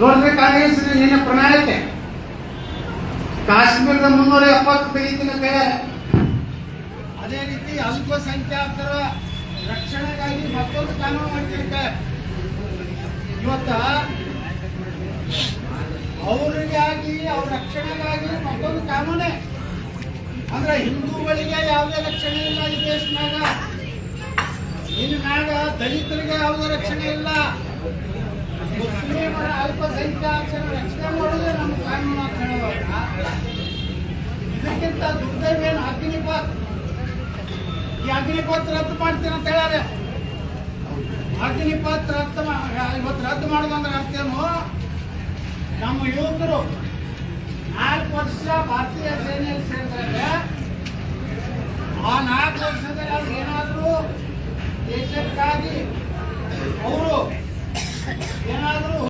ನೋಡಿದ್ರೆ ಕಾಂಗ್ರೆಸ್ ನಿನ್ನೆ ಪ್ರಣಾಳಿಕೆ ಕಾಶ್ಮೀರದ 370 ತೆಗಿತಿನ ಕೈಯಾರೆ. ಅದೇ ರೀತಿ ಅಲ್ಪಸಂಖ್ಯಾತರ ರಕ್ಷಣೆಗಾಗಿ ಮತ್ತೊಂದು ಕಾನೂನು ಮಾಡ್ತಿರ್ತಾರೆ. ಇವತ್ತ ಅವರಿಗಾಗಿ ಅವ್ರ ರಕ್ಷಣೆಗಾಗಿ ಮತ್ತೊಂದು ಕಾನೂನೇ ಅಂದ್ರೆ ಹಿಂದೂಗಳಿಗೆ ಯಾವುದೇ ರಕ್ಷಣೆ ಇಲ್ಲ ಈ ದೇಶನಾಗ. ಇನ್ನು ಮ್ಯಾಗ ದಲಿತರಿಗೆ ಯಾವುದೇ ರಕ್ಷಣೆ ಇಲ್ಲ. ಮುಸ್ಲಿಮರ ಅಲ್ಪಸಂಖ್ಯಾತರ ರಕ್ಷಣೆ ಮಾಡೋದೇ ನಮ್ಮ ಕಾನೂನು ಅಂತ ಹೇಳುವಾಗ ಇದಕ್ಕಿಂತ ದುರ್ದೈವೇನು ಅಗ್ನಿಪಥ್. ಈ ಅಗ್ನಿಪಥ್ ರದ್ದು ಮಾಡ್ತೀನಿ ಅಂತ ಹೇಳ್ಯಾರೆ. ಅಗ್ನಿಪಥ್ ಇವತ್ತು ರದ್ದು ಮಾಡೋದಂದ್ರೆ ಅರ್ಥೇನು? ನಮ್ಮ ಯುವಕರು 4 ವರ್ಷ ಭಾರತೀಯ ಸೇನೆಯಲ್ಲಿ ಸೇರಿದ್ರೆ ಆ 4 ವರ್ಷದಲ್ಲಿ ಅವ್ರು ಏನಾದರೂ ದೇಶಕ್ಕಾಗಿ ಅವರು ಏನಾದರೂ